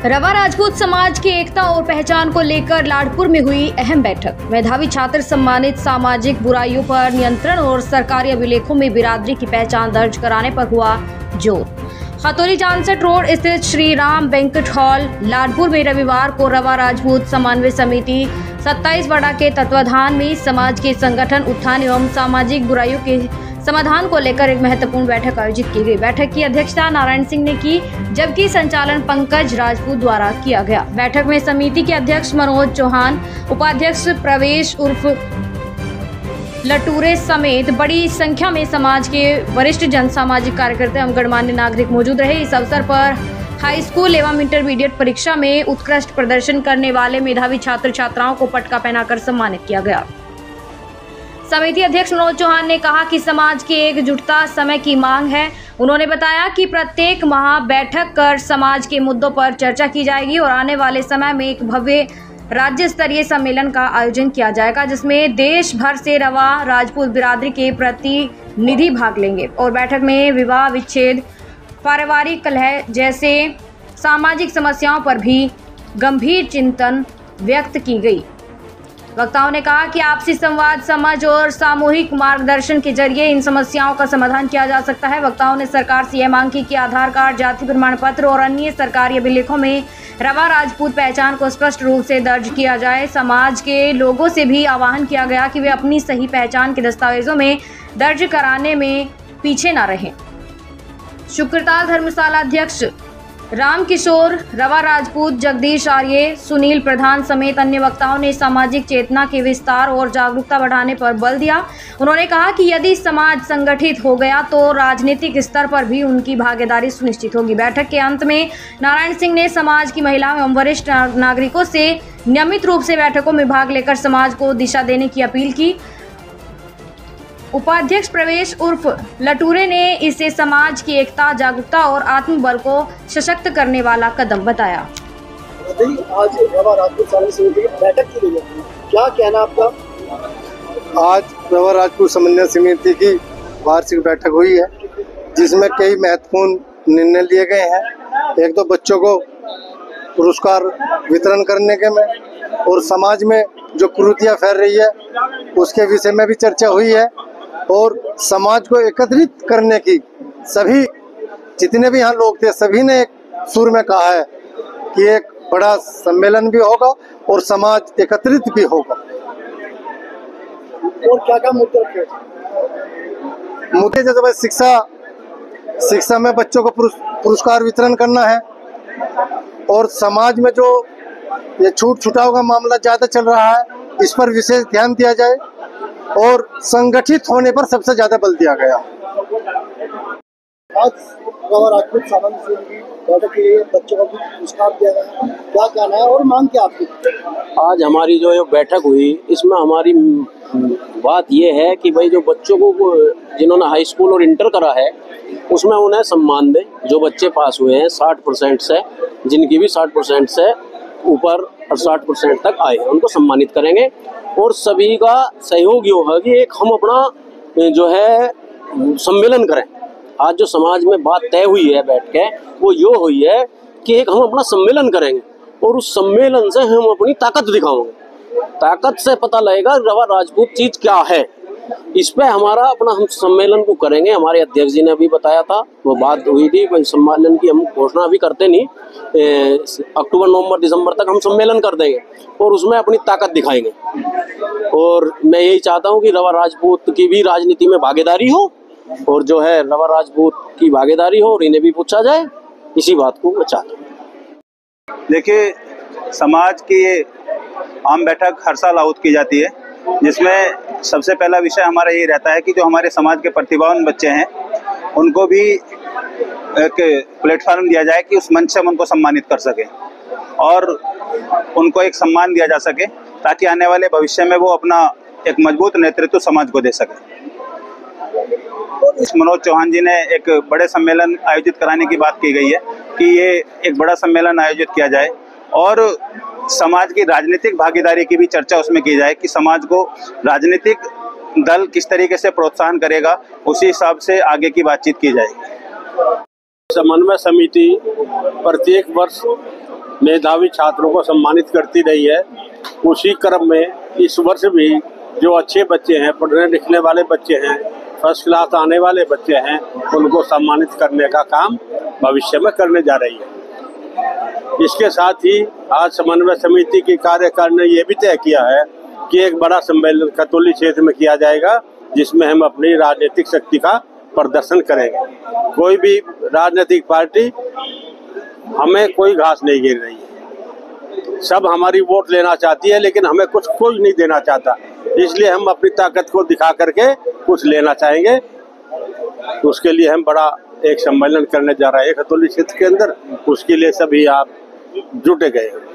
रवा राजपूत समाज की एकता और पहचान को लेकर लाडपुर में हुई अहम बैठक। मेधावी छात्र सम्मानित, सामाजिक बुराइयों पर नियंत्रण और सरकारी अभिलेखों में बिरादरी की पहचान दर्ज कराने पर हुआ जोर। खतौली जानसठ रोड स्थित श्री राम बैंक्वेट हॉल लाडपुर में रविवार को रवा राजपूत समन्वय समिति 27 वडा के तत्वाधान में समाज के संगठन, उत्थान एवं सामाजिक बुराइयों के समाधान को लेकर एक महत्वपूर्ण बैठक आयोजित की गई। बैठक की अध्यक्षता नारायण सिंह ने की, जबकि संचालन पंकज राजपूत द्वारा किया गया। बैठक में समिति के अध्यक्ष मनोज चौहान, उपाध्यक्ष प्रवेश उर्फ लटूरे समेत बड़ी संख्या में समाज के वरिष्ठ जन, सामाजिक कार्यकर्ता एवं गणमान्य नागरिक मौजूद रहे। इस अवसर पर हाई स्कूल एवं इंटरमीडिएट परीक्षा में उत्कृष्ट प्रदर्शन करने वाले मेधावी छात्र छात्राओं को पटका पहनाकर सम्मानित किया गया। समिति अध्यक्ष मनोज चौहान ने कहा कि समाज की एकजुटता समय की मांग है। उन्होंने बताया कि प्रत्येक माह बैठक कर समाज के मुद्दों पर चर्चा की जाएगी और आने वाले समय में एक भव्य राज्य स्तरीय सम्मेलन का आयोजन किया जाएगा, जिसमें देश भर से रवा राजपूत बिरादरी के प्रतिनिधि भाग लेंगे। और बैठक में विवाह विच्छेद, पारिवारिक कलह जैसे सामाजिक समस्याओं पर भी गंभीर चिंतन व्यक्त की गई। वक्ताओं ने कहा कि आपसी संवाद, समझ और सामूहिक मार्गदर्शन के जरिए इन समस्याओं का समाधान किया जा सकता है। वक्ताओं ने सरकार से यह मांग की कि आधार कार्ड, जाति प्रमाण पत्र और अन्य सरकारी अभिलेखों में रवा राजपूत पहचान को स्पष्ट रूप से दर्ज किया जाए। समाज के लोगों से भी आह्वान किया गया कि वे अपनी सही पहचान के दस्तावेजों में दर्ज कराने में पीछे न रहें। शुक्रताल धर्मशाला अध्यक्ष राम किशोर, रवा राजपूत, जगदीश आर्य, सुनील प्रधान समेत अन्य वक्ताओं ने सामाजिक चेतना के विस्तार और जागरूकता बढ़ाने पर बल दिया। उन्होंने कहा कि यदि समाज संगठित हो गया तो राजनीतिक स्तर पर भी उनकी भागीदारी सुनिश्चित होगी। बैठक के अंत में नारायण सिंह ने समाज की महिलाओं एवं वरिष्ठ नागरिकों से नियमित रूप से बैठकों में भाग लेकर समाज को दिशा देने की अपील की। उपाध्यक्ष प्रवेश उर्फ लटूरे ने इसे समाज की एकता, जागरूकता और आत्मबल को सशक्त करने वाला कदम बताया। आज रवा राजपूत समन्वय समिति की बैठक की गई है, क्या कहना आपका? आज रवा राजपूत समन्वय समिति की वार्षिक बैठक हुई है, जिसमें कई महत्वपूर्ण निर्णय लिए गए हैं। एक तो बच्चों को पुरस्कार वितरण करने के में, और समाज में जो कुरीतियां फैल रही है उसके विषय में भी चर्चा हुई है। और समाज को एकत्रित करने की सभी जितने भी यहाँ लोग थे, सभी ने एक सुर में कहा है कि एक बड़ा सम्मेलन भी होगा और समाज एकत्रित भी होगा। और क्या मुद्दे रखे? मुद्दे जैसे शिक्षा में बच्चों को पुरस्कार वितरण करना है, और समाज में जो ये छूट छुटाव का मामला ज्यादा चल रहा है, इस पर विशेष ध्यान दिया जाए, और संगठित होने पर सबसे ज्यादा बल दिया गया। आज रवा राजपूत समन्वय समिति की बैठक के लिए बच्चों को पुरस्कार दिया गया, क्या कहना है और मांग क्या आपकी? आज हमारी जो ये बैठक हुई, इसमें हमारी बात ये है कि भाई जो बच्चों को जिन्होंने हाई स्कूल और इंटर करा है उसमें उन्हें सम्मान दें। जो बच्चे पास हुए हैं 60% से, जिनकी भी 60% से ऊपर और 60% तक आए हैं, उनको सम्मानित करेंगे। और सभी का सहयोग ये होगा कि एक हम अपना जो है सम्मेलन करें। आज जो समाज में बात तय हुई है बैठ के, वो ये हुई है कि एक हम अपना सम्मेलन करेंगे और उस सम्मेलन से हम अपनी ताकत दिखाएंगे। ताकत से पता लगेगा रवा राजपूत चीज क्या है। इस पे हमारा अपना हम सम्मेलन को करेंगे। हमारे अध्यक्ष जी ने अभी बताया था, वो बात हुई थी, कोई सम्मेलन की हम घोषणा अभी करते नहीं, अक्टूबर, नवंबर, दिसंबर तक हम सम्मेलन कर देंगे और उसमें अपनी ताकत दिखाएंगे। और मैं यही चाहता हूँ कि रवा राजपूत की भी राजनीति में भागीदारी हो, और जो है रवा राजपूत की भागीदारी हो और इन्हें भी पूछा जाए। इसी बात को मैं चाहता हूँ। देखिए, समाज की आम बैठक हर साल आयोजित की जाती है, जिसमें सबसे पहला विषय हमारा ये रहता है कि जो हमारे समाज के प्रतिभावान बच्चे हैं उनको भी एक प्लेटफॉर्म दिया जाए कि उस मंच से हम उनको सम्मानित कर सकें और उनको एक सम्मान दिया जा सके, ताकि आने वाले भविष्य में वो अपना एक मजबूत नेतृत्व समाज को दे सके। मनोज चौहान जी ने एक बड़े सम्मेलन आयोजित कराने की बात की गई है कि ये एक बड़ा सम्मेलन आयोजित किया जाए और समाज की राजनीतिक भागीदारी की भी चर्चा उसमें की जाए कि समाज को राजनीतिक दल किस तरीके से प्रोत्साहन करेगा, उसी हिसाब से आगे की बातचीत की जाएगी। समन्वय समिति प्रत्येक वर्ष मेधावी छात्रों को सम्मानित करती रही है। उसी क्रम में इस वर्ष भी जो अच्छे बच्चे हैं, पढ़ने लिखने वाले बच्चे हैं, फर्स्ट क्लास आने वाले बच्चे हैं, उनको सम्मानित करने का काम भविष्य में करने जा रही है। इसके साथ ही आज समन्वय समिति की कार्यकारिणी ने ये भी तय किया है कि एक बड़ा सम्मेलन खतौली क्षेत्र में किया जाएगा, जिसमें हम अपनी राजनीतिक शक्ति का प्रदर्शन करेंगे। कोई भी राजनीतिक पार्टी हमें कोई घास नहीं गिर रही है, सब हमारी वोट लेना चाहती है, लेकिन हमें कुछ कोई नहीं देना चाहता। इसलिए हम अपनी ताकत को दिखा करके कुछ लेना चाहेंगे। उसके लिए हम बड़ा एक सम्मेलन करने जा रहे हैं खतौली क्षेत्र के अंदर। उसके लिए सभी आप जुटे गए हैं।